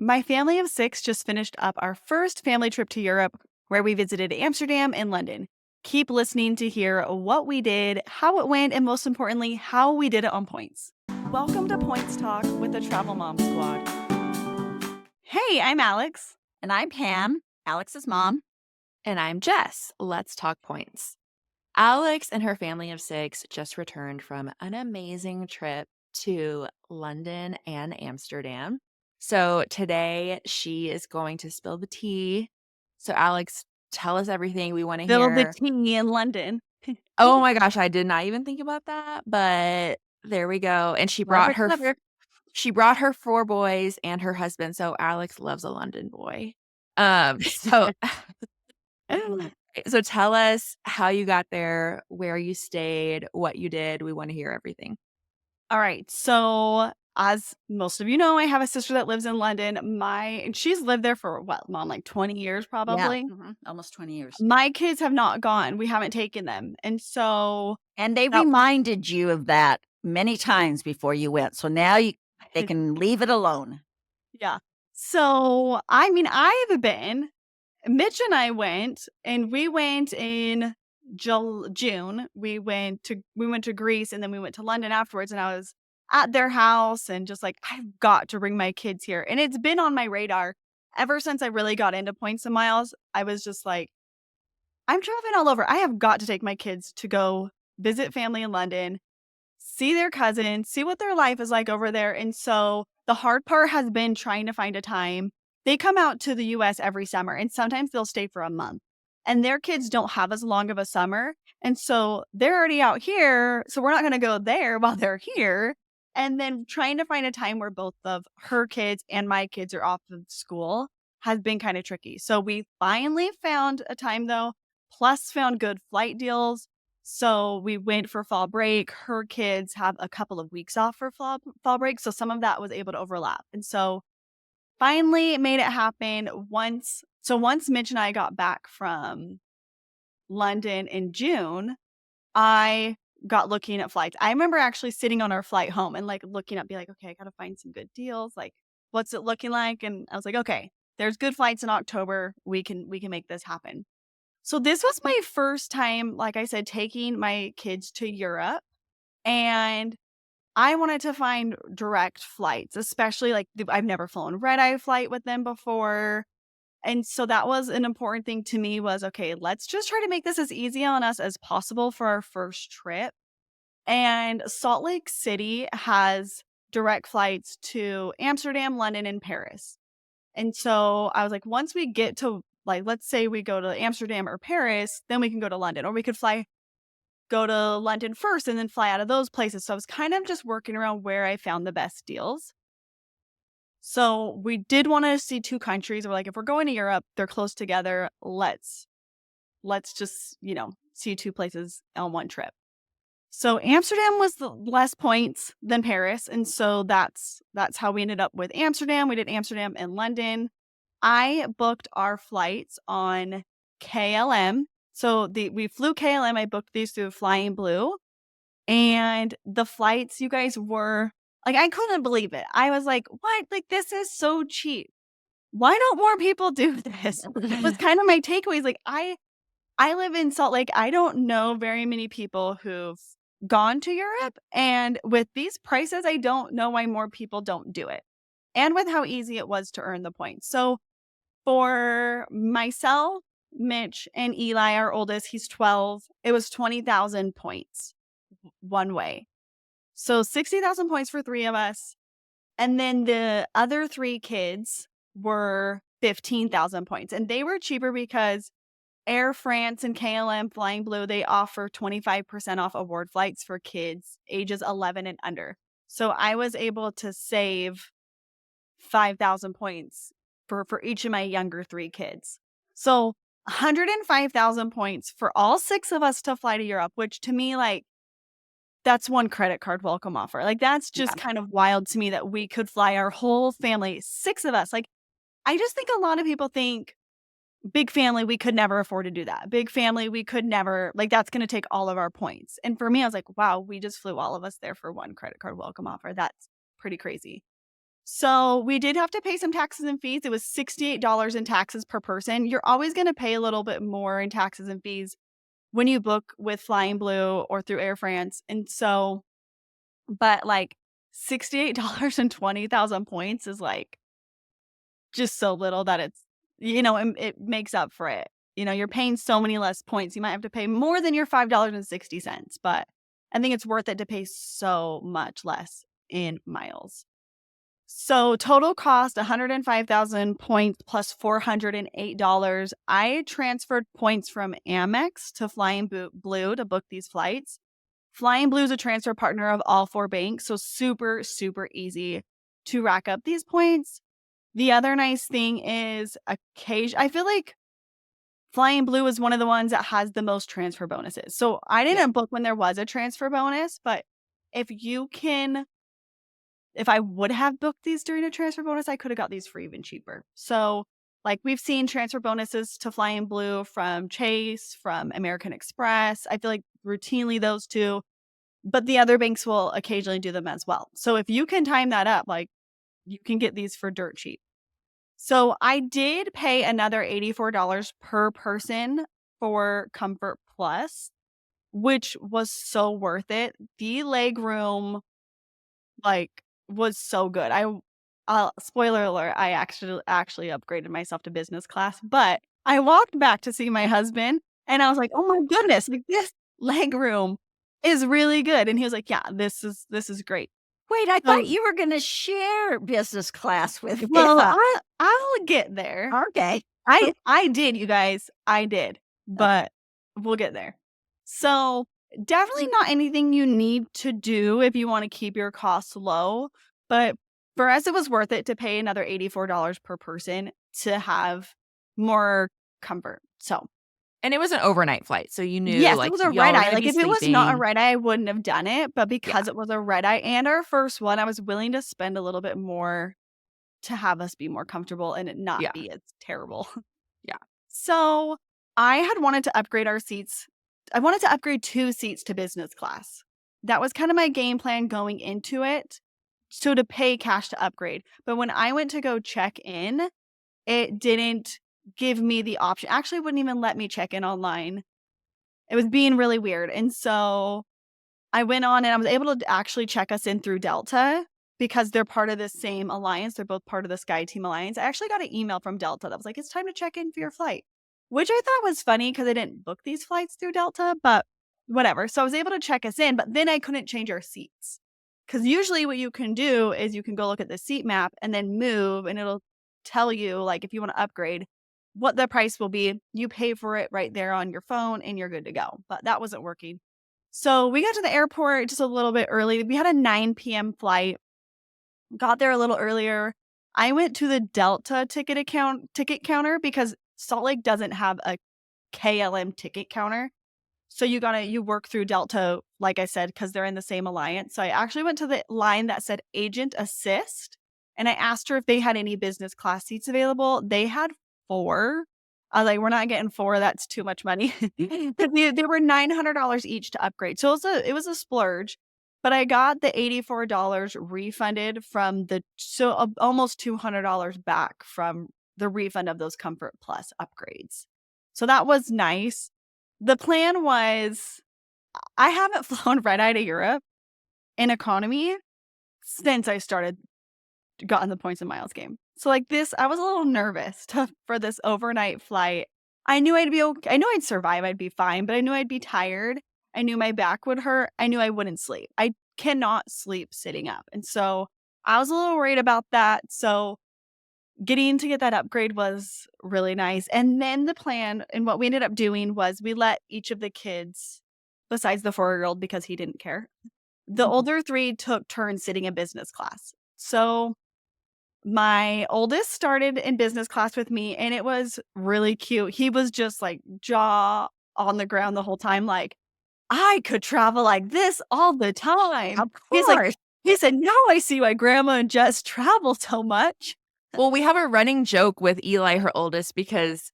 My family of six just finished up our first family trip to Europe where we visited Amsterdam and London. Keep listening to hear what we did, how it went, and most importantly, how we did it on points. Welcome to Points Talk with the Travel Mom Squad. Hey, I'm Alex. And I'm Pam, Alex's mom. And I'm Jess. Let's talk points. Alex and her family of six just returned from an amazing trip to London and Amsterdam. So today she is going to spill the tea. So, Alex, tell us everything we want to Spill the hear. tea in London. Oh my gosh, I did not even think about that, but there we go. And Clever, clever. she brought her four boys and her husband. So Alex loves a London boy. So So tell us how you got there, where you stayed, what you did. We want to hear everything. All right. So, as most of you know, I have a sister that lives in London. And she's lived there for what, Mom, like 20 years Yeah, probably. almost 20 years. My kids have not gone. We haven't taken them. And so And they that reminded you of that many times before you went. So now they can leave it alone. yeah. So, I mean, I've been Mitch and I went, and we went in June. We went to Greece, and then we went to London afterwards, and I was at their house and just like, I've got to bring my kids here. And it's been on my radar ever since I really got into points and miles. I was just like, I'm traveling all over. I have got to take my kids to go visit family in London, see their cousins, see what their life is like over there. And so the hard part has been trying to find a time. They come out to the US every summer, and sometimes they'll stay for a month. And their kids don't have as long of a summer. And so they're already out here. So we're not going to go there while they're here. And then trying to find a time where both of her kids and my kids are off of school has been kind of tricky. So we finally found a time though, plus found good flight deals. So we went for fall break. Her kids have a couple of weeks off for fall break. So some of that was able to overlap. And so finally made it happen once Mitch and I got back from London in June, I got looking at flights. I remember actually sitting on our flight home and like looking up, be like, okay, I got to find some good deals. Like, what's it looking like? And I was like, okay, there's good flights in October. We can make this happen. So this was my first time, like I said, taking my kids to Europe, and I wanted to find direct flights, especially like I've never flown red-eye flight with them before. And so that was an important thing to me was, okay, let's just try to make this as easy on us as possible for our first trip. And Salt Lake City has direct flights to Amsterdam, London, and Paris. And so I was like, once we get to, like, let's say we go to Amsterdam or Paris, then we can go to London, or we could go to London first and then fly out of those places. So I was kind of just working around where I found the best deals. So we did want to see two countries. We're like, if we're going to Europe, they're close together. Let's just, see two places on one trip. So Amsterdam was the less points than Paris. And so that's how we ended up with Amsterdam. We did Amsterdam and London. I booked our flights on KLM. So we flew KLM. I booked these through Flying Blue. And the flights, you guys, were like, I couldn't believe it. I was like, what? Like, this is so cheap. Why don't more people do this? Was kind of my takeaways. Like, I live in Salt Lake. I don't know very many people who've gone to Europe. And with these prices, I don't know why more people don't do it. And with how easy it was to earn the points. So for myself, Mitch, and Eli, our oldest, he's 12, it was 20,000 points one way. So 60,000 points for three of us. And then the other three kids were 15,000 points. And they were cheaper because Air France and KLM Flying Blue, they offer 25% off award flights for kids ages 11 and under. So I was able to save 5,000 points for each of my younger three kids. So 105,000 points for all six of us to fly to Europe, which to me, like, that's one credit card welcome offer. Like, that's just kind of wild to me that we could fly our whole family, six of us. Like, I just think a lot of people think big family, we could never afford to do that. Big family, we could never, like, that's going to take all of our points. And for me, I was like, wow, we just flew all of us there for one credit card welcome offer. That's pretty crazy. So we did have to pay some taxes and fees. It was $68 in taxes per person. You're always going to pay a little bit more in taxes and fees when you book with Flying Blue or through Air France. And so, but like $68 and 20,000 points is like just so little that it's, it makes up for it. You're paying so many less points. You might have to pay more than your $5.60, but I think it's worth it to pay so much less in miles. So total cost 105,000 points plus $408. I transferred points from Amex to Flying Blue to book these flights. Flying Blue is a transfer partner of all 4 banks, so super, super easy to rack up these points. The other nice thing is I feel like Flying Blue is one of the ones that has the most transfer bonuses. So I Yeah. didn't book when there was a transfer bonus, but if I would have booked these during a transfer bonus, I could have got these for even cheaper. So, like, we've seen transfer bonuses to Flying Blue from Chase, from American Express. I feel like routinely those two, but the other banks will occasionally do them as well. So if you can time that up, like, you can get these for dirt cheap. So I did pay another $84 per person for Comfort Plus, which was so worth it. The leg room like, was so good. Spoiler alert, I actually upgraded myself to business class, but I walked back to see my husband, and I was like, "Oh my goodness, like, this leg room is really good," and he was like, "Yeah, this is great." Wait, I So thought you were gonna share business class with me. well, I'll get there. Okay. I did, you guys. I did, but we'll get there. So, definitely not anything you need to do if you wanna keep your costs low, but for us, it was worth it to pay another $84 per person to have more comfort. So, And it was an overnight flight, so you knew, yes, it like, was a y'all red were eye. gonna Like, be if it was not a sleeping. red eye, I wouldn't have done it, but Yeah, because it was a red eye and our first one, I was willing to spend a little bit more to have us be more comfortable and it not yeah, be as terrible. yeah. So, I had wanted to upgrade our seats. I wanted to upgrade 2 seats to business class. That was kind of my game plan going into it, so to pay cash to upgrade. But when I went to go check in, it didn't give me the option. Actually, it wouldn't even let me check in online. It was being really weird. And so I went on and I was able to actually check us in through Delta because they're part of the same alliance. They're both part of the SkyTeam Alliance. I actually got an email from Delta that was like, "It's time to check in for your flight," which I thought was funny because I didn't book these flights through Delta, but whatever. So I was able to check us in, but then I couldn't change our seats. Because usually what you can do is you can go look at the seat map and then move, and it'll tell you, like, if you want to upgrade, what the price will be. You pay for it right there on your phone and you're good to go. But that wasn't working. So we got to the airport just a little bit early. We had a 9 p.m. flight, got there a little earlier. I went to the Delta ticket counter because Salt Lake doesn't have a KLM ticket counter. So you work through Delta, like I said, because they're in the same alliance. So I actually went to the line that said Agent Assist, and I asked her if they had any business class seats available. They had 4. I was like, "We're not getting 4. That's too much money." 'Cause they were $900 each to upgrade. So it was a splurge. But I got the $84 refunded from almost $200 back from the refund of those Comfort Plus upgrades. So that was nice. The plan was I haven't flown red-eye to Europe in economy since I got in the points and miles game. So, like, this I was a little nervous for this overnight flight. I knew I'd be okay. I knew I'd survive, I'd be fine, but I knew I'd be tired. I knew my back would hurt. I knew I wouldn't sleep. I cannot sleep sitting up, and so I was a little worried about that. So getting to get that upgrade was really nice. And then the plan and what we ended up doing was we let each of the kids, besides the 4-year-old because he didn't care, the older 3 took turns sitting in business class. So my oldest started in business class with me, and it was really cute. He was just like jaw on the ground the whole time, like, "I could travel like this all the time." Of He's like, course. he said, "Now I see why grandma and Jess travel so much." Well, we have a running joke with Eli, her oldest, because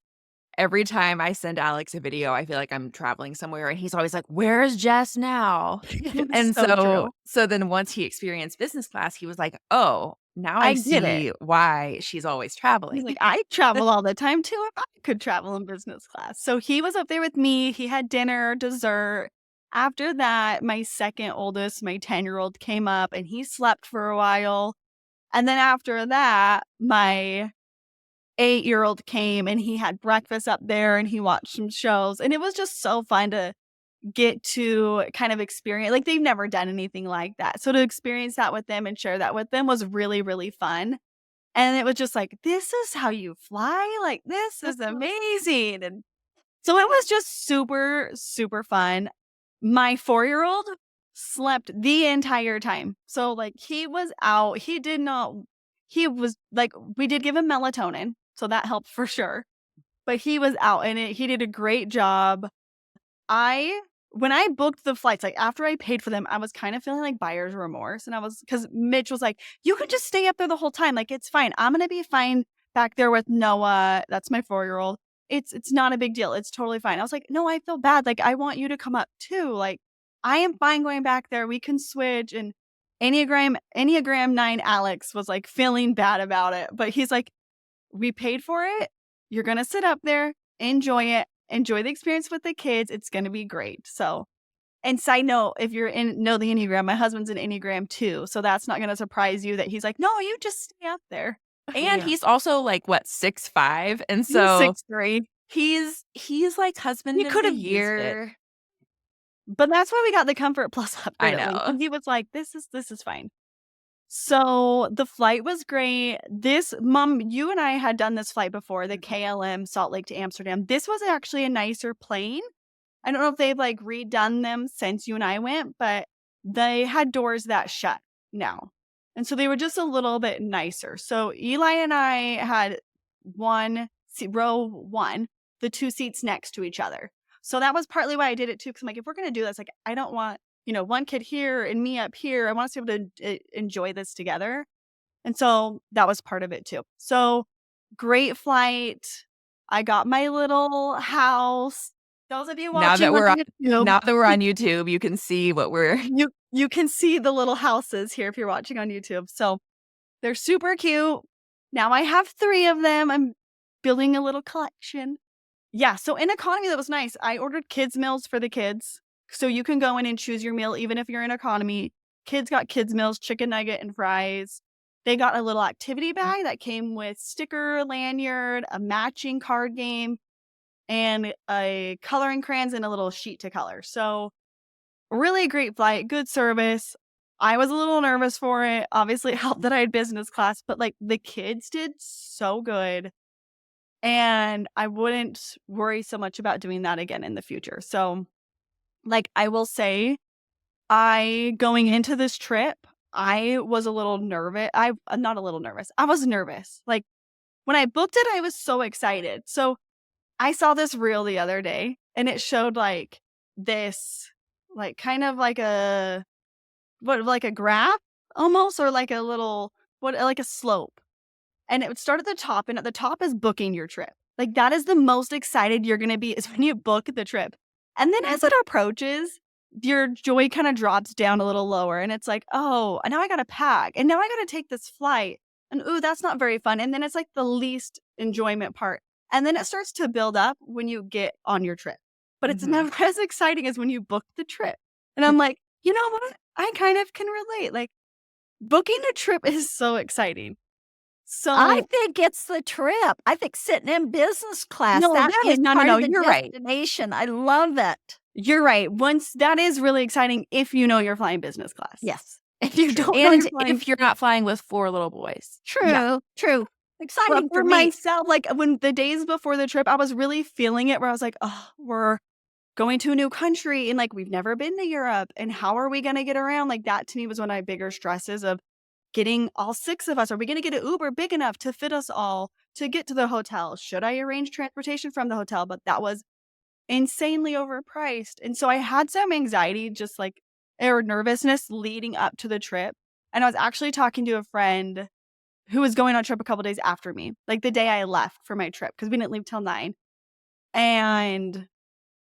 every time I send Alex a video, I feel like I'm traveling somewhere, and he's always like, "Where is Jess now?" It's And so so true. so then once he experienced business class, he was like, "Oh, Now I I get it. see why she's always He's traveling. like, "I travel all the time too if I could travel in business class." So he was up there with me. He had dinner, dessert. After that, my second oldest, my 10-year-old, came up and he slept for a while. And then after that, my 8-year-old came and he had breakfast up there and he watched some shows. And it was just so fun to get to kind of experience, like, they've never done anything like that. So to experience that with them and share that with them was really, really fun. And it was just like, "This is how you fly? Like, this is amazing." And so it was just super, super fun. My 4-year-old slept the entire time. So, like, he was out. He did not he was like, we did give him melatonin, so that helped for sure. But he was out and he did a great job. I When I booked the flights, like, after I paid for them, I was kind of feeling like buyer's remorse, and I was because Mitch was like, "You can just stay up there the whole time, like, it's fine. I'm gonna be fine back there with Noah." That's my 4-year-old. It's not a big deal. It's totally fine." I was like, "No, I feel bad. Like, I want you to come up too. Like, I am fine going back there. We can switch." And Enneagram 9 Alex was, like, feeling bad about it, but he's like, "We paid for it. You're gonna sit up there, enjoy it, enjoy the experience with the kids. It's gonna be great." So, and side note, if you're in know the Enneagram, my husband's an Enneagram too, so that's not gonna surprise you that he's like, "No, you just stay up there." And Yeah. he's also like what, 6'5", and He's so 6'3". he's like He husband of could the have used it, year. but that's why we got the Comfort Plus I upgrade at least, know. and he was like, "This is fine." So, the flight was great. You and I had done this flight before, the KLM Salt Lake to Amsterdam. This was actually a nicer plane. I don't know if they've, like, redone them since you and I went, but they had doors that shut now. And so they were just a little bit nicer. So Eli and I had row 1, the 2 seats next to each other. So that was partly why I did it too, because 'cause I'm like, "If we're gonna do this, like, I don't want, 1 kid here and me up here. I want us to be able to enjoy this together." And so that was part of it too. So, great flight. I got my little house. Those of you Now watching that on we're on YouTube, now that we're on YouTube, you can see what we're you can see the little houses here if you're watching on YouTube. So, they're super cute. Now I have 3 of them. I'm building a little collection. Yeah, so in economy, that was nice. I ordered kids' meals for the kids. So you can go in and choose your meal even if you're in economy. Kids got kids' meals, chicken nugget and fries. They got a little activity bag that came with sticker, lanyard, a matching card game, and a coloring crayons and a little sheet to color. So really great flight, good service. I was a little nervous for it. Obviously, it helped that I had business class, but, like, the kids did so good. And I wouldn't worry so much about doing that again in the future. So, like, I will say, going into this trip, I was a little nervous. Not a little nervous. I was nervous. Like, when I booked it, I was so excited. So, I saw this reel the other day and it showed like this, like, kind of like like a graph almost, or like a little, like a slope. And it would start at the top, and at the top is booking your trip. Like, that is the most excited you're gonna be is when you book the trip. And then as it approaches, your joy kinda drops down a little lower, and it's like, "Oh, and now I gotta pack, and now I gotta take this flight, and, ooh, that's not very fun." And then it's, like, the least enjoyment part. And then it starts to build up when you get on your trip. But it's Mhm. never as exciting as when you book the trip. And I'm like, "You know what? I kind of can relate." Like, booking a trip is so exciting. I So think it's the trip. I think sitting in business class, no, that that is is no, no, part no, of the you're right. destination. I love it. You're right. Once that is really exciting if you know you're flying business class. Yes, If you true. don't know And you're flying, if you're not flying with 4 little boys. yeah. True, true. But Exciting for for me. myself, like, when the days before the trip, I was really feeling it where I was like, "Oh, we're going to a new country, and, like, we've never been to Europe, and how are we gonna get around?" Like, that to me was one of my bigger stresses of getting all 6 of us. Are we gonna get an Uber big enough to fit us all to get to the hotel? Should I arrange transportation from the hotel? But that was insanely overpriced. And so I had some anxiety, just like, or nervousness leading up to the trip. And I was actually talking to a friend who was going on a trip a couple days after me, like the day I left for my trip, because we didn't leave till 9. And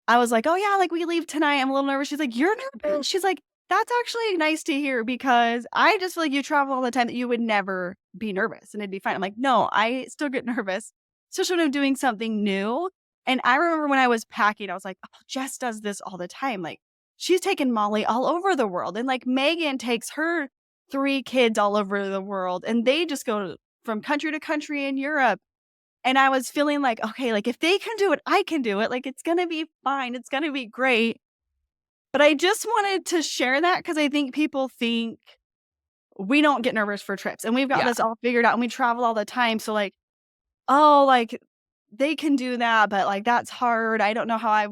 I was like, "Oh, yeah, like, we leave tonight. I'm a little nervous." She's like, "You're nervous?" She's like, That's actually nice to hear because I just feel like you travel all the time that you would never be nervous and it'd be fine. I'm like, no, I still get nervous, especially when I'm doing something new. And I remember when I was packing, I was like, oh, Jess does this all the time. Like, she's taken Molly all over the world. And like, Megan takes her 3 kids all over the world and they just go from country to country in Europe. And I was feeling like, okay, like if they can do it, I can do it. Like, it's going to be fine. It's going to be great. But I just wanted to share that because I think people think we don't get nervous for trips and we've got Yeah. this all figured out and we travel all the time. So like, oh, like they can do that, but like that's hard. I don't know how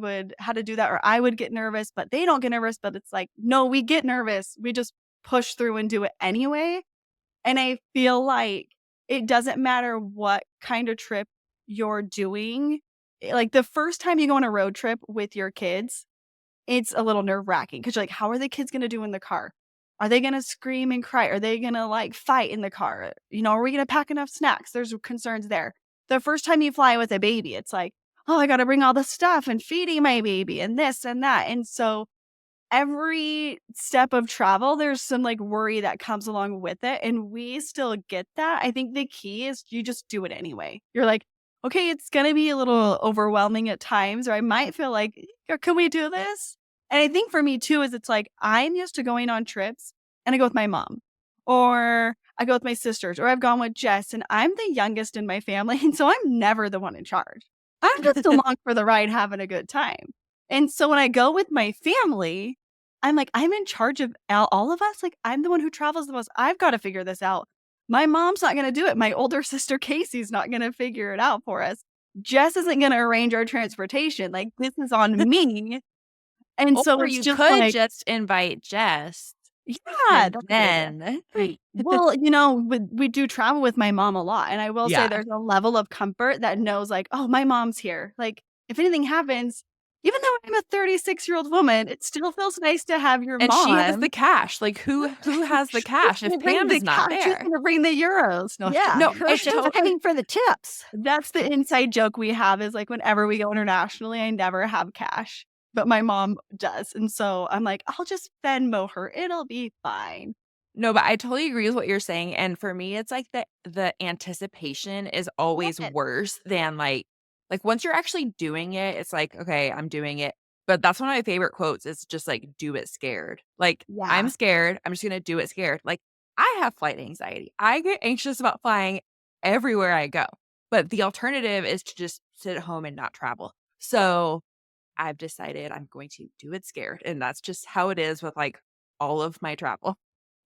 to do that, or I would get nervous, but they don't get nervous. But it's like, no, we get nervous. We just push through and do it anyway. And I feel like it doesn't matter what kind of trip you're doing. Like the first time you go on a road trip with your kids, it's a little nerve-wracking because you're like, how are the kids gonna do in the car? Are they gonna scream and cry? Are they gonna, like, fight in the car? You know, are we gonna pack enough snacks? There's concerns there. The first time you fly with a baby, it's like, "Oh, I gotta bring all the stuff and feeding my baby and this and that," and so every step of travel, there's some, like, worry that comes along with it, and we still get that. I think the key is you just do it anyway. You're like, "Okay, it's gonna be a little overwhelming at times, or I might feel like, can we do this?" And I think for me too is it's like, I'm used to going on trips, and I go with my mom, or I go with my sisters, or I've gone with Jess, and I'm the youngest in my family, and so I'm never the one in charge. I'm just along for the ride having a good time. And so when I go with my family, I'm like, I'm in charge of all of us. Like, I'm the one who travels the most. I've got to figure this out. My mom's not going to do it. My older sister Casey's not going to figure it out for us. Jess isn't going to arrange our transportation. Like, this is on me. And so Or it's you just could like, just invite Jess, yeah, and that's a good idea. then Well, you know, we do travel with my mom a lot. And I will say Yeah. there's a level of comfort that knows, like, oh, my mom's here. Like, if anything happens, even though I'm a 36-year-old woman, it still feels nice to have your And she has mom. the cash. Like, who has the cash if She'll bring Pam the is not cash. She's there? gonna bring the euros. No, I'm Yeah, No, kidding. and she's paying for the tips. That's the inside joke we have is, like, whenever we go internationally, I never have cash, but my mom does. And so I'm like, "I'll just Venmo her. It'll be fine." No, but I totally agree with what you're saying, and for me, it's like the anticipation is always Yes. worse than, like, once you're actually doing it, it's like, "Okay, I'm doing it." But that's one of my favorite quotes is just, like, "Do it scared." Like, "I'm Yeah. scared, I'm just gonna do it scared." Like, I have flight anxiety. I get anxious about flying everywhere I go, but the alternative is to just sit at home and not travel. So, I've decided I'm going to do it scared, and that's just how it is with, like, all of my travel.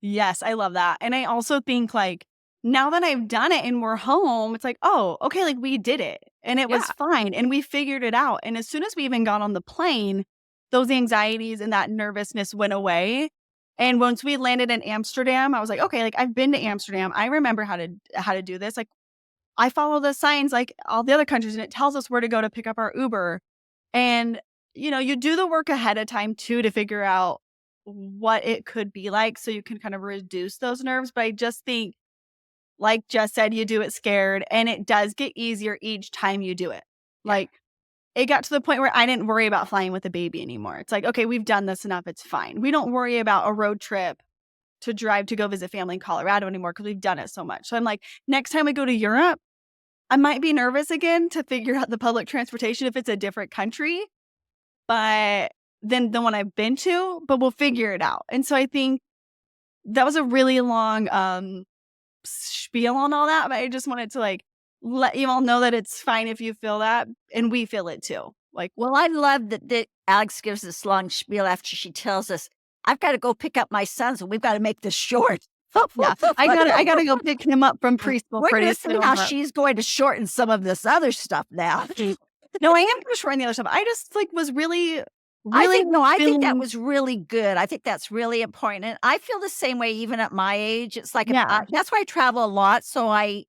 Yes, I love that. And I also think, like, now that I've done it and we're home, it's like, "Oh, okay, like, we did it, and it was Yeah. fine, and we figured it out." And as soon as we even got on the plane, those anxieties and that nervousness went away. And once we landed in Amsterdam, I was like, "Okay, like, I've been to Amsterdam. I remember how to do this." Like, I follow the signs like all the other countries, and it tells us where to go to pick up our Uber. And, you know, you do the work ahead of time too to figure out what it could be like so you can kind of reduce those nerves. But I just think, like Jess said, you do it scared and it does get easier each time you do it. Yeah. Like it got to the point where I didn't worry about flying with a baby anymore. It's like, okay, we've done this enough. It's fine. We don't worry about a road trip to drive to go visit family in Colorado anymore because we've done it so much. So I'm like, next time we go to Europe, I might be nervous again to figure out the public transportation if it's a different country, but than the one I've been to, but we'll figure it out. And so I think that was a really long spiel on all that, but I just wanted to like let you all know that it's fine if you feel that and we feel it too. Like, Well, I love that Alex gives this long spiel after she tells us, "I've gotta go pick up my sons, and we've gotta make this short." yeah, I gotta go pick him up from preschool We're pretty gonna see soon. how But she's going to shorten some of this other stuff now. no, I am gonna shorten the other stuff. I just like was really, I really think no, I think that feeling was really good. I think that's really important, and I feel the same way even at my age. It's like if yeah. that's why I travel a lot, so I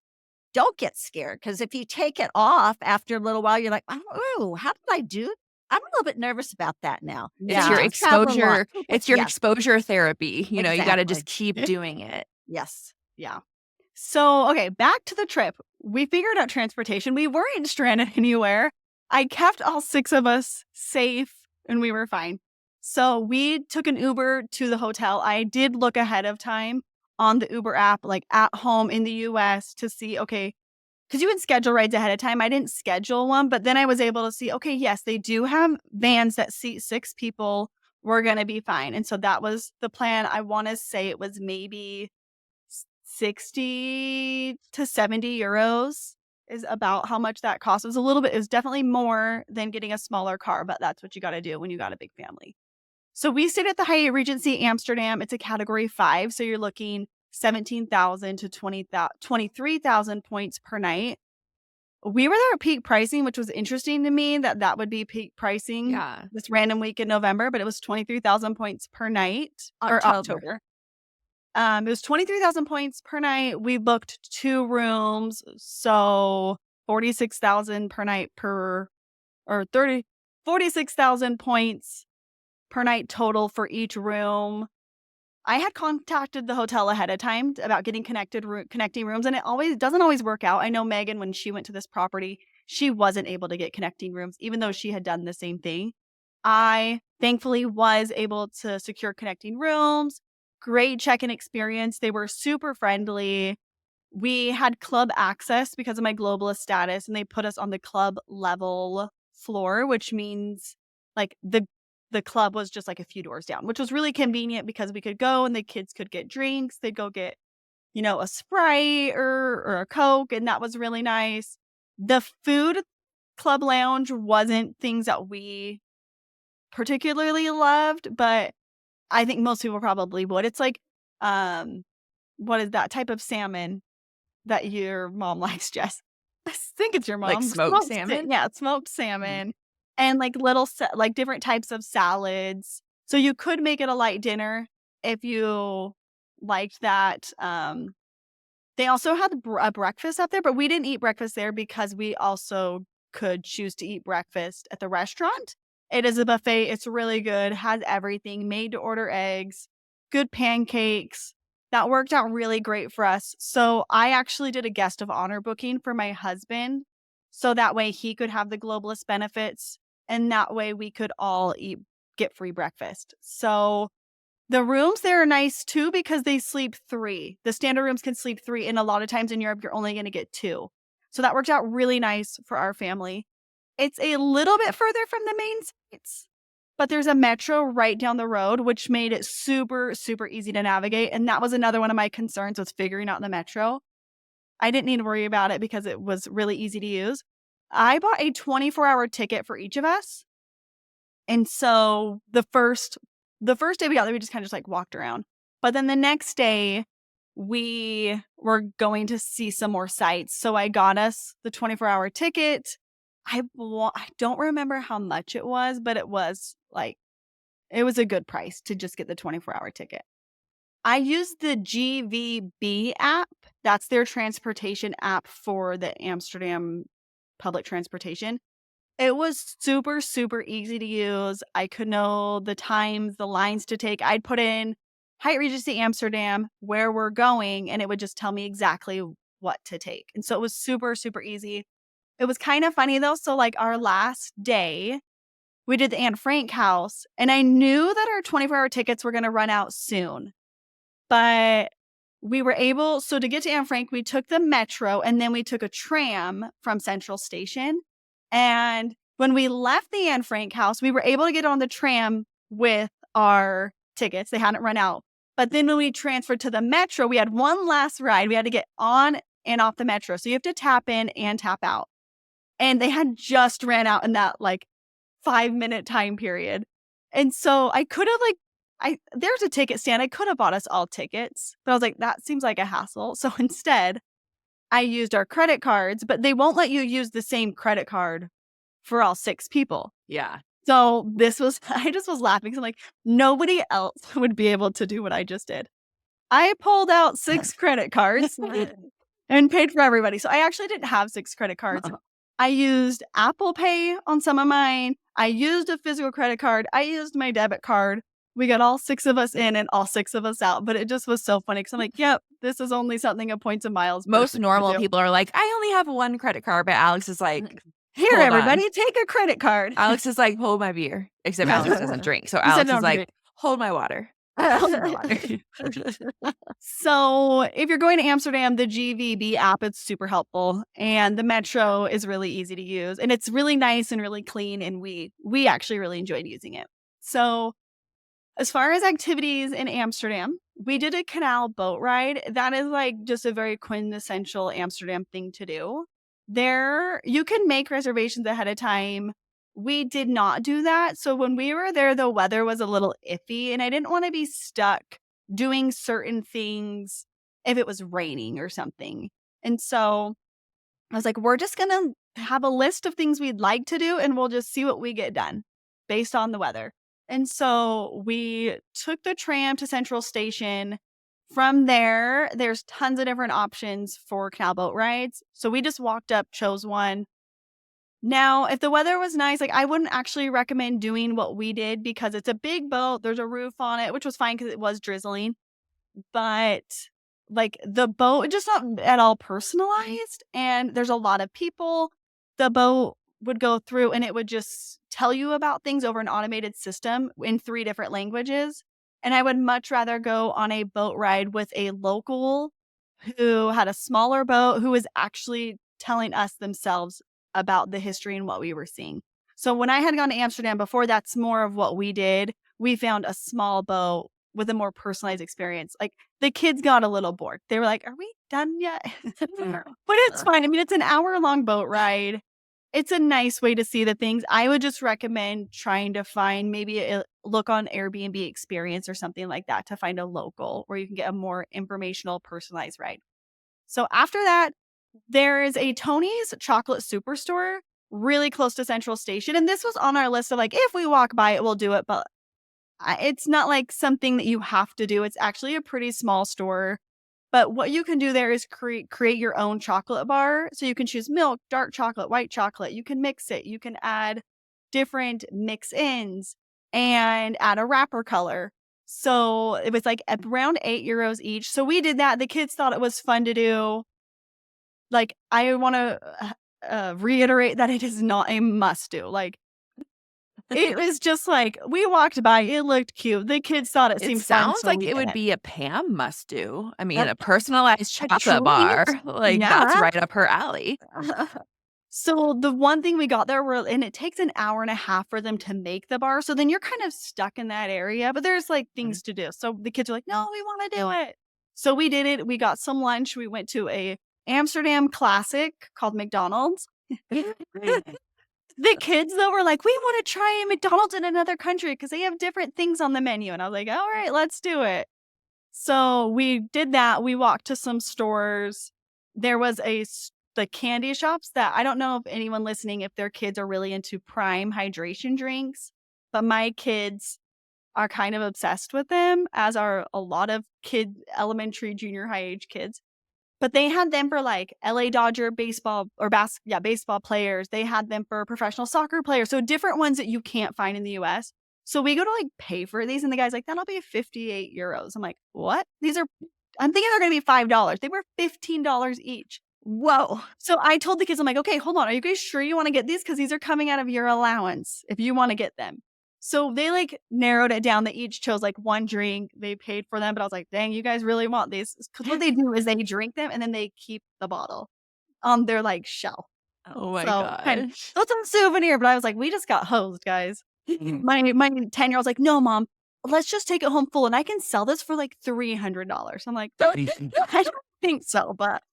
don't get scared. Because if you take it off after a little while, you're like, "Oh, how did I do?" I'm a little bit nervous about that now. So It's you your Yeah. do travel a lot. Yes, exposure therapy, you gotta just exactly. keep doing it. Yes. Yeah. So, okay, back to the trip. We figured out transportation. We weren't stranded anywhere. I kept all 6 of us safe and we were fine. So we took an Uber to the hotel. I did look ahead of time on the Uber app, like at home in the US to see, okay, because you would schedule rides ahead of time. I didn't schedule one, but then I was able to see, okay, yes, they do have vans that seat 6 people. We're going to be fine. And so that was the plan. I want to say it was maybe 60 to 70 euros is about how much that cost. It was definitely more than getting a smaller car, but that's what you got to do when you got a big family. So we stayed at the Hyatt Regency Amsterdam. It's a category 5. So you're looking 17,000 to 23,000 points per night. We were there at peak pricing, which was interesting to me that would be peak pricing Yeah. this random week in November, but it was 23,000 points per night or October. It was 23,000 points per night. We booked 2 rooms, so 46,000 per night or 46,000 points per night total for each room. I had contacted the hotel ahead of time about getting connecting rooms, and it doesn't always work out. I know Megan, when she went to this property, she wasn't able to get connecting rooms, even though she had done the same thing. I thankfully was able to secure connecting rooms. Great check-in experience. They were super friendly. We had club access because of my globalist status, and they put us on the club level floor, which means like the club was just like a few doors down, which was really convenient because we could go and the kids could get drinks. They'd go get, a Sprite or a Coke, and that was really nice. The food club lounge wasn't things that we particularly loved, but I think most people probably would. It's like, what is that type of salmon that your mom likes, Jess? I think it's your mom. Like smoked salmon? Yeah, smoked salmon. And like like different types of salads. So you could make it a light dinner if you liked that. They also had a breakfast up there, but we didn't eat breakfast there because we also could choose to eat breakfast at the restaurant. It is a buffet. It's really good. Has everything. Made to order eggs, good pancakes. That worked out really great for us. So I actually did a guest of honor booking for my husband. So that way he could have the globalist benefits. And that way we could all get free breakfast. So the rooms there are nice too because they sleep 3. The standard rooms can sleep 3. And a lot of times in Europe, you're only going to get 2. So that worked out really nice for our family. It's a little bit further from the main sites, but there's a metro right down the road, which made it super, super easy to navigate. And that was another one of my concerns was figuring out the metro. I didn't need to worry about it because it was really easy to use. I bought a 24-hour ticket for each of us. And so the first day we got there, we just kind of like walked around. But then the next day, we were going to see some more sites. So I got us the 24-hour ticket. I don't remember how much it was, but it was a good price to just get the 24-hour ticket. I used the GVB app. That's their transportation app for the Amsterdam public transportation. It was super, super easy to use. I could know the times, the lines to take. I'd put in Hyatt Regency Amsterdam, where we're going, and it would just tell me exactly what to take. And so it was super, super easy. It was kind of funny though. So like our last day, we did the Anne Frank house, and I knew that our 24-hour tickets were going to run out soon. But we were able, so to get to Anne Frank, we took the metro and then we took a tram from Central Station. And when we left the Anne Frank house, we were able to get on the tram with our tickets. They hadn't run out. But then when we transferred to the metro, we had one last ride. We had to get on and off the metro. So you have to tap in and tap out. And they had just ran out in that 5-minute time period. And so I could have there's a ticket stand. I could have bought us all tickets, but I was like, that seems like a hassle. So instead, I used our credit cards, but they won't let you use the same credit card for all 6 people. Yeah. So I just was laughing. So I'm like, nobody else would be able to do what I just did. I pulled out 6 credit cards and paid for everybody. So I actually didn't have 6 credit cards. I used Apple Pay on some of mine. I used a physical credit card. I used my debit card. We got all 6 of us in and all 6 of us out. But it just was so funny because I'm like, yep, this is only something a points and miles. Most normal people are like, I only have 1 credit card. But Alex is like, Here, Hold on. everybody, take a credit card. Alex is like, hold my beer. Except Alex doesn't drink. So He said Alex no is to like, drink. hold my water. So if you're going to Amsterdam, the GVB app is super helpful, and the metro is really easy to use, and it's really nice and really clean, and we actually really enjoyed using it. So as far as activities in Amsterdam, we did a canal boat ride. That is like just a very quintessential Amsterdam thing to do. There, you can make reservations ahead of time. We did not do that. So when we were there, the weather was a little iffy, and I didn't want to be stuck doing certain things if it was raining or something. And so I was like, we're just going to have a list of things we'd like to do, and we'll just see what we get done based on the weather. And so we took the tram to Central Station. From there, there's tons of different options for canal boat rides. So we just walked up, chose one. Now, if the weather was nice, like I wouldn't actually recommend doing what we did because it's a big boat. There's a roof on it, which was fine because it was drizzling. But like the boat, just not at all personalized. And there's a lot of people. The boat would go through and it would just tell you about things over an automated system in 3 different languages. And I would much rather go on a boat ride with a local who had a smaller boat who was actually telling us themselves about the history and what we were seeing. So when I had gone to Amsterdam before, that's more of what we did. We found a small boat with a more personalized experience. Like the kids got a little bored. They were like, "Are we done yet?" But it's fine. I mean, it's an hour-long boat ride. It's a nice way to see the things. I would just recommend trying to find maybe a look on Airbnb experience or something like that to find a local where you can get a more informational, personalized ride. So after that, there is a Tony's chocolate superstore really close to Central Station. And this was on our list of like, if we walk by it, we'll do it. But it's not like something that you have to do. It's actually a pretty small store. But what you can do there is create your own chocolate bar. So you can choose milk, dark chocolate, white chocolate. You can mix it. You can add different mix-ins and add a wrapper color. So it was like around €8 each. So we did that. The kids thought it was fun to do. Like, I want to reiterate that it is not a must do. Like, it was just like, we walked by, it looked cute. The kids thought it It seemed fun, sounds so like we it did would it. be a Pam must do. I mean, A a personalized a chocolate bar. treat? Like, that's Yeah. right up her alley. So the one thing we got there and it takes an hour and a half for them to make the bar. So then you're kind of stuck in that area, but there's like things to do. So the kids are like, no, we want to do it. So we did it. We got some lunch. We went to a Amsterdam classic called McDonald's. The kids, though, were like, we want to try a McDonald's in another country because they have different things on the menu. And I was like, all right, let's do it. So we did that. We walked to some stores. There was the candy shops that I don't know if anyone listening, if their kids are really into Prime hydration drinks, but my kids are kind of obsessed with them, as are a lot of elementary, junior high age kids. But they had them for like LA Dodger baseball or baseball players. They had them for professional soccer players. So different ones that you can't find in the US. So we go to like pay for these and the guy's like, that'll be €58. I'm like, what? I'm thinking they're going to be $5. They were $15 each. Whoa. So I told the kids, I'm like, okay, hold on. Are you guys sure you want to get these? Because these are coming out of your allowance if you want to get them. So they like narrowed it down. They each chose like one drink. They paid for them. But I was like, dang, you guys really want these? Because what they do is they drink them and then they keep the bottle on their like shelf. Oh my So gosh. that's a souvenir. But I was like, we just got hosed, guys. My 10-year-old's like, no, mom, let's just take it home full. And I can sell this for like $300. I'm like, I don't think so, but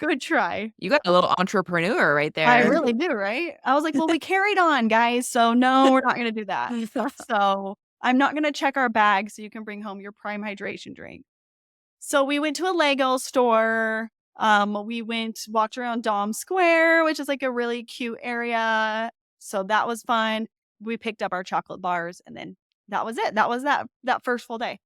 good try. You got a little entrepreneur right I there. really do, right? I was like, well, we carried on, guys. So no, we're not going to do that. So I'm not going to check our bag so you can bring home your Prime hydration drink. So we went to a Lego store. We walked around Dom Square, which is like a really cute area. So that was fun. We picked up our chocolate bars and then that was it. That was that first full day.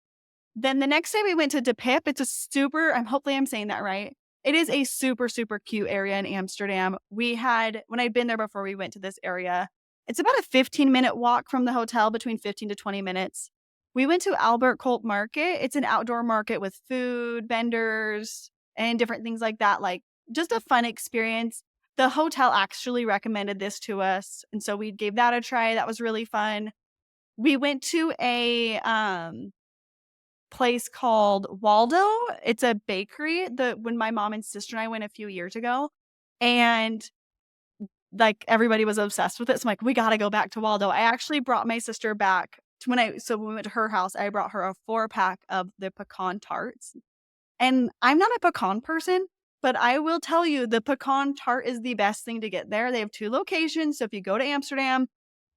Then the next day we went to De Pip. Hopefully I'm saying that right. It is a super, super cute area in Amsterdam. When I'd been there before we went to this area, it's about a 15-minute walk from the hotel, between 15 to 20 minutes. We went to Albert Colt Market. It's an outdoor market with food, vendors, and different things like that. Like just a fun experience. the hotel actually recommended this to us, and so we gave that a try. That was really fun. We went to a place called Waldo. It's a bakery. When my mom and sister and I went a few years ago, and like everybody was obsessed with it. So I'm like, we got to go back to Waldo. I actually brought my sister back to when we went to her house. I brought her a 4-pack of the pecan tarts, and I'm not a pecan person, but I will tell you the pecan tart is the best thing to get there. They have 2 locations. So if you go to Amsterdam,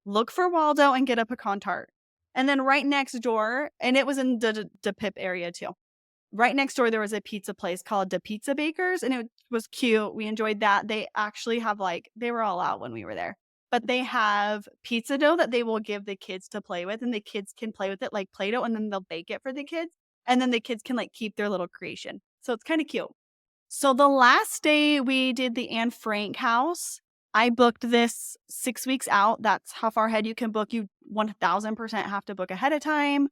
look for Waldo and get a pecan tart. And then right next door, and it was in the Pip area too. Right next door, there was a pizza place called the Pizza Bakers, and it was cute. We enjoyed that. They actually have they were all out when we were there, but they have pizza dough that they will give the kids to play with, and the kids can play with it like Play-Doh, and then they'll bake it for the kids, and then the kids can keep their little creation. So it's kind of cute. So the last day we did the Anne Frank house. I booked this 6 weeks out. That's how far ahead you can book. You 1000% have to book ahead of time.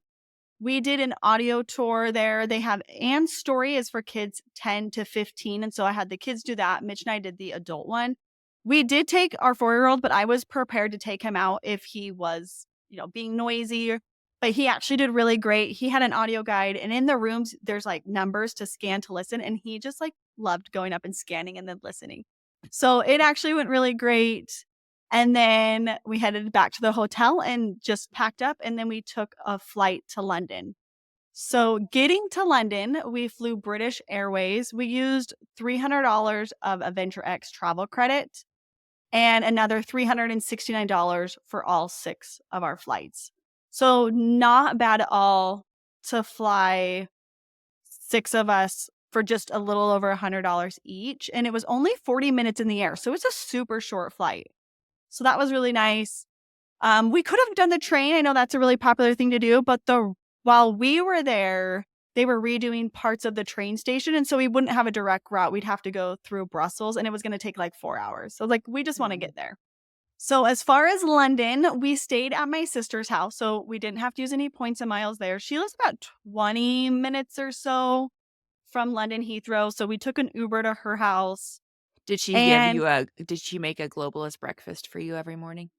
We did an audio tour there. They have Anne's story is for kids 10 to 15. And so I had the kids do that. Mitch and I did the adult one. We did take our 4-year-old, but I was prepared to take him out if he was, being noisy. But he actually did really great. He had an audio guide, and in the rooms, there's numbers to scan to listen. And he just loved going up and scanning and then listening. So it actually went really great. And then we headed back to the hotel and just packed up, and then we took a flight to London. So getting to London, we flew British Airways. We used $300 of Adventure X travel credit and another $369 for all 6 of our flights. So not bad at all to fly 6 of us for just a little over $100 each. And it was only 40 minutes in the air. So it's a super short flight. So that was really nice. We could have done the train. I know that's a really popular thing to do, but while we were there, they were redoing parts of the train station. And so we wouldn't have a direct route. We'd have to go through Brussels, and it was going to take 4 hours. So we just want to get there. So as far as London, we stayed at my sister's house. So we didn't have to use any points and miles there. She lives about 20 minutes or so from London Heathrow. So we took an Uber to her house. Did she did she make a globalist breakfast for you every morning?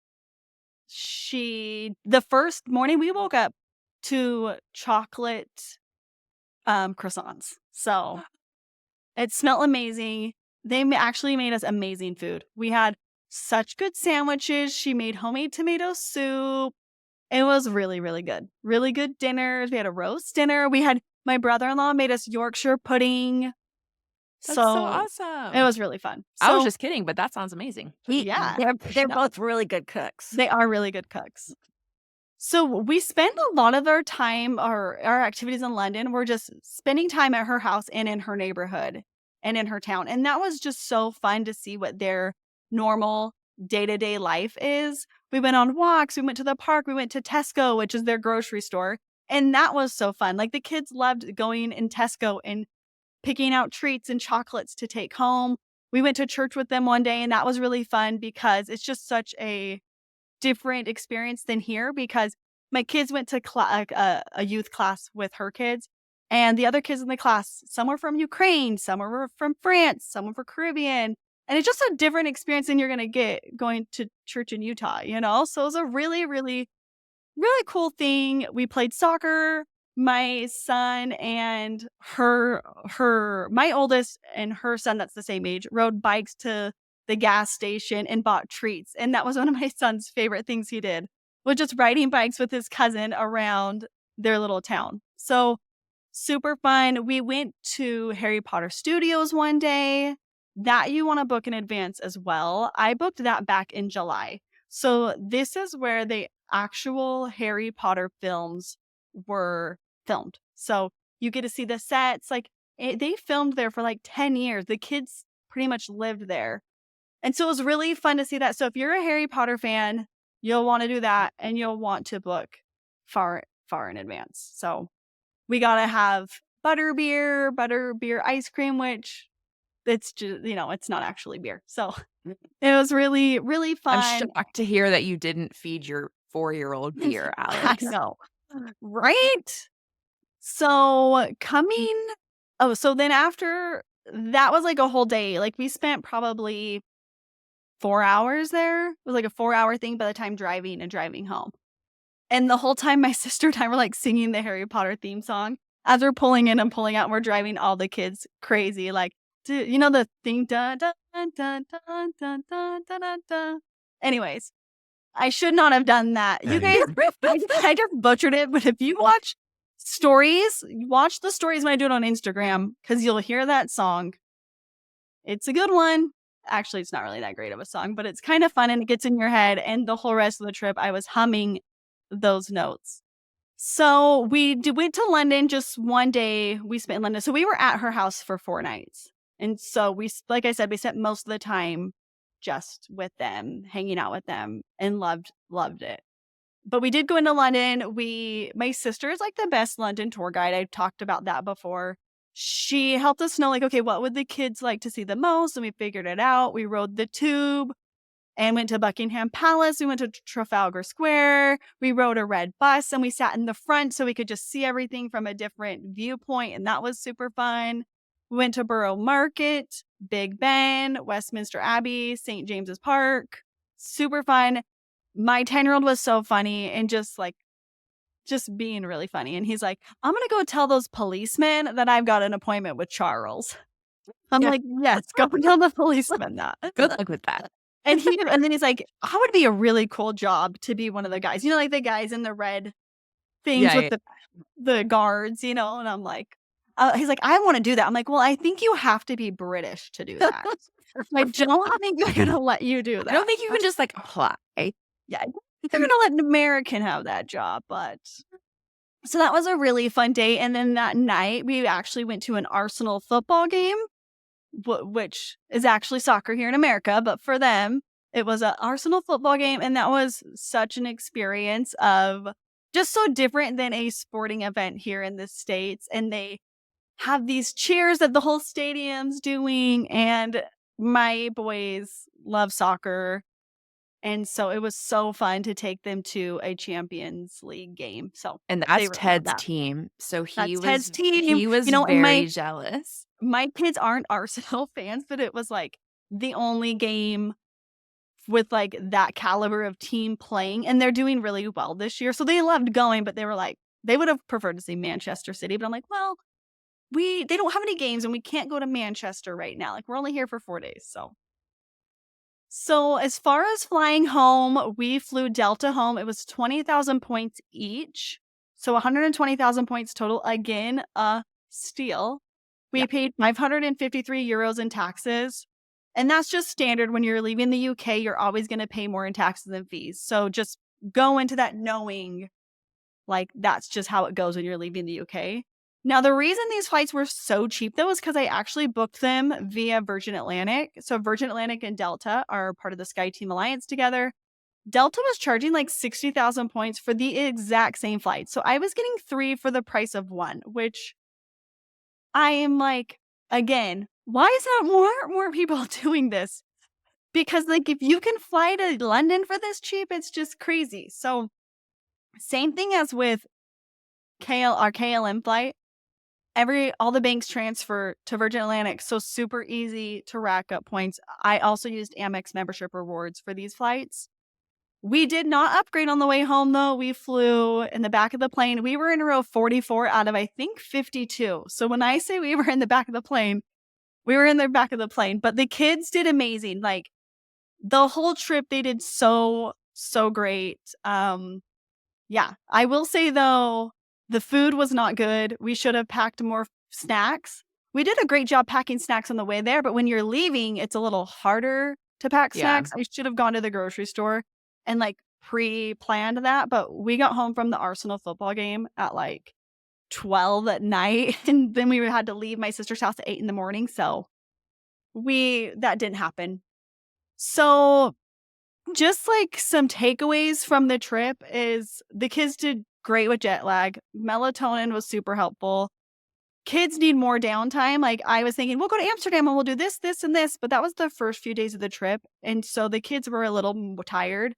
The first morning we woke up to chocolate croissants. So it smelled amazing. They actually made us amazing food. We had such good sandwiches. She made homemade tomato soup. It was really, really good. Really good dinners. We had a roast dinner. My brother-in-law made us Yorkshire pudding. That's so awesome. It was really fun. I was just kidding, but that sounds amazing. Yeah. They're both really good cooks. They are really good cooks. So we spend a lot of our time, our activities in London, we're just spending time at her house and in her neighborhood and in her town. And that was just so fun to see what their normal day-to-day life is. We went on walks. We went to the park. We went to Tesco, which is their grocery store. And that was so fun. The kids loved going in Tesco and picking out treats and chocolates to take home. We went to church with them one day, and that was really fun because it's just such a different experience than here, because my kids went to a youth class with her kids, and the other kids in the class, some were from Ukraine, some were from France, some were from Caribbean. And it's just a different experience than you're going to get going to church in Utah, So it was a really, really, really cool thing. We played soccer. My son and my oldest and her son, that's the same age, rode bikes to the gas station and bought treats. And that was one of my son's favorite things he did, was just riding bikes with his cousin around their little town. So super fun. We went to Harry Potter Studios one day. That you want to book in advance as well. I booked that back in July. So this is where the actual Harry Potter films were filmed. So you get to see the sets. They filmed there for 10 years. The kids pretty much lived there. And so it was really fun to see that. So if you're a Harry Potter fan, you'll want to do that, and you'll want to book far, far in advance. So we got to have butterbeer ice cream, which it's just, it's not actually beer. So it was really, really fun. I'm shocked to hear that you didn't feed your 4-year-old beer, Alex. I know. Right? So so then after that was a whole day. We spent probably 4 hours there. It was like a 4-hour thing by the time driving and driving home. And the whole time my sister and I were like singing the Harry Potter theme song as we're pulling in and pulling out, and we're driving all the kids crazy. Like, you know the thing, dun, dun, dun, dun, dun, dun, dun, dun, dun. Anyways, I should not have done that. You guys, I just butchered it. But if you watch stories, watch the stories when I do it on Instagram, because you'll hear that song. It's a good one. Actually, it's not really that great of a song, but it's kind of fun and it gets in your head. And the whole rest of the trip, I was humming those notes. So we went to London just one day. We spent in London. So we were at her house for 4 nights. And so like I said, we spent most of the time just with them, hanging out with them, and loved it. But we did go into London. My sister is like the best London tour guide. I've talked about that before. She helped us know, like, okay, what would the kids like to see the most? And we figured it out. We rode the tube and went to Buckingham Palace. We went to Trafalgar Square. We rode a red bus and we sat in the front so we could just see everything from a different viewpoint. And that was super fun. We went to Borough Market, Big Ben, Westminster Abbey, St. James's Park. Super fun. My 10-year-old was so funny and just being really funny. And he's like, I'm going to go tell those policemen that I've got an appointment with Charles. I'm like, yes, go tell the policemen that. Good luck with that. And then he's like, "How would be a really cool job to be one of the guys? You know, like the guys in the red things with the guards, you know?" And I'm like, he's like, "I want to do that." I'm like, "Well, I think you have to be British to do that. I don't think they're gonna let you do that. I don't think you can just like apply. Yeah, they're gonna let an American have that job." But so that was a really fun day. And then that night, we actually went to an Arsenal football game, which is actually soccer here in America, but for them, it was an Arsenal football game, and that was such an experience of just so different than a sporting event here in the States. And they have these cheers that the whole stadium's doing, and my boys love soccer, and so it was so fun to take them to a Champions League game. So And they that's really loved Ted's that. team. So That's Ted's team. he was You know, and very jealous. my kids aren't Arsenal fans, but it was like the only game with like that caliber of team playing, and they're doing really well this year. So they loved going, but they were like, they would have preferred to see Manchester City. But I'm like, well, they don't have any games and we can't go to Manchester right now. Like, we're only here for 4 days. So as far as flying home, we flew Delta home. It was 20,000 points each. So 120,000 points total. Again, a steal. We paid 553 euros in taxes. And that's just standard. When you're leaving the UK, you're always going to pay more in taxes and fees. So just go into that knowing like that's just how it goes when you're leaving the UK. Now, the reason these flights were so cheap, though, is because I actually booked them via Virgin Atlantic. So Virgin Atlantic and Delta are part of the SkyTeam Alliance together. Delta was charging like 60,000 points for the exact same flight. So I was getting 3 for the price of 1, which I am like, again, why is not more people doing this? Because like if you can fly to London for this cheap, it's just crazy. So same thing as with our KLM flight. All the banks transfer to Virgin Atlantic, so super easy to rack up points. I also used Amex membership rewards for these flights. We did not upgrade on the way home, though. We flew in the back of the plane. We were in row 44 out of, I think, 52. So when I say we were in the back of the plane, we were in the back of the plane. But the kids did amazing. Like, the whole trip, they did so great. Yeah, I will say, though, the food was not good. We should have packed more snacks. We did a great job packing snacks on the way there, but when you're leaving, it's a little harder to pack snacks. I should have gone to the grocery store and like pre-planned that, but we got home from the Arsenal football game at like 12 at night, and then we had to leave my sister's house at 8 in the morning, so that didn't happen. So just like some takeaways from the trip is the kids did great with jet lag. Melatonin was super helpful. Kids need more downtime. Like, I was thinking, we'll go to Amsterdam and we'll do this, this, and this. But that was the first few days of the trip. And so the kids were a little tired.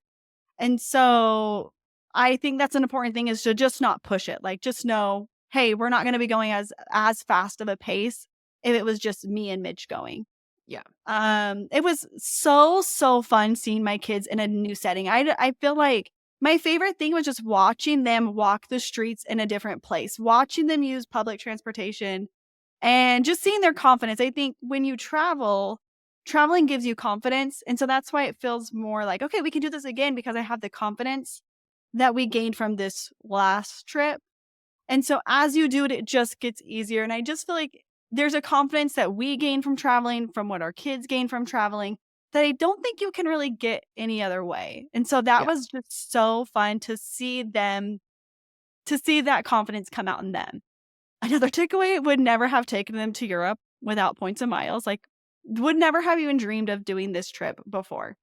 And so I think that's an important thing, is to just not push it. Like, just know, hey, we're not going to be going as fast of a pace if it was just me and Mitch going. Yeah. It was so fun seeing my kids in a new setting. I feel like my favorite thing was just watching them walk the streets in a different place, watching them use public transportation, and just seeing their confidence. I think when you traveling gives you confidence, and so that's why it feels more like, "Okay, we can do this again because I have the confidence that we gained from this last trip." And so as you do it, it just gets easier, and I just feel like there's a confidence that we gain from traveling, from what our kids gain from traveling, that I don't think you can really get any other way. And so that Yeah. was just so fun to see that confidence come out in them. Another takeaway, would never have taken them to Europe without points and miles, like, would never have even dreamed of doing this trip before.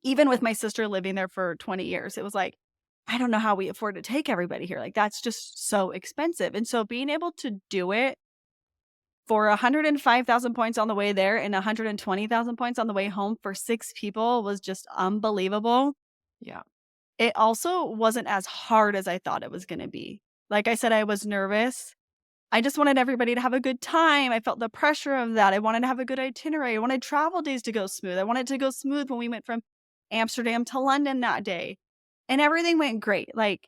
Even with my sister living there for 20 years, it was like, I don't know how we afford to take everybody here, like, that's just so expensive, and so being able to do it for 105,000 points on the way there and 120,000 points on the way home for 6 people was just unbelievable. Yeah. It also wasn't as hard as I thought it was gonna be. Like I said, I was nervous. I just wanted everybody to have a good time. I felt the pressure of that. I wanted to have a good itinerary. I wanted travel days to go smooth. I wanted to go smooth when we went from Amsterdam to London that day. And everything went great. Like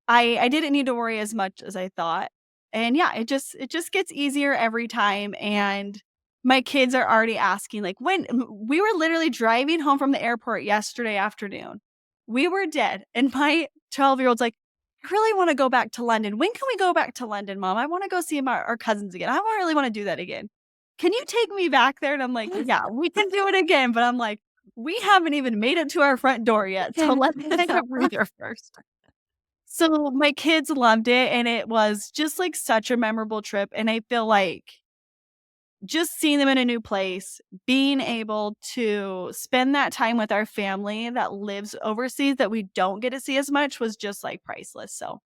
I didn't need to worry as much as I thought. And yeah, it just gets easier every time, and my kids are already asking, like, we were literally driving home from the airport yesterday afternoon. We were dead, and my 12-year-old's like, "I really wanna go back to London. When can we go back to London, Mom? I wanna go see our cousins again. I really wanna do that again. Can you take me back there?" And I'm like, "Yeah, we can do it again," but I'm like, "We haven't even made it to our front door yet, so let's take a breather first." So my kids loved it, and it was just, like, such a memorable trip, and I feel like just seeing them in a new place, being able to spend that time with our family that lives overseas that we don't get to see as much was just, like, priceless, so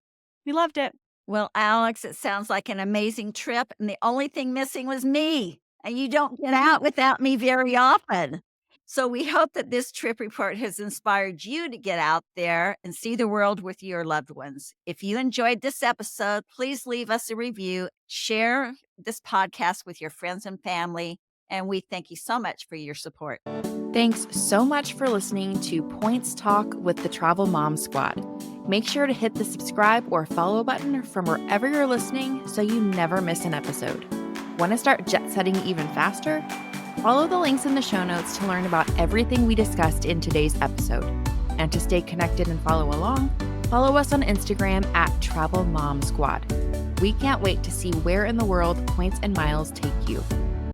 we loved it. Well, Alex, it sounds like an amazing trip, and the only thing missing was me, and you don't get out without me very often. So we hope that this trip report has inspired you to get out there and see the world with your loved ones. If you enjoyed this episode, please leave us a review, share this podcast with your friends and family, and we thank you so much for your support. Thanks so much for listening to Points Talk with the Travel Mom Squad. Make sure to hit the subscribe or follow button from wherever you're listening so you never miss an episode. Want to start jet setting even faster? Follow the links in the show notes to learn about everything we discussed in today's episode. And to stay connected and follow along, follow us on Instagram at Travel Mom Squad. We can't wait to see where in the world points and miles take you.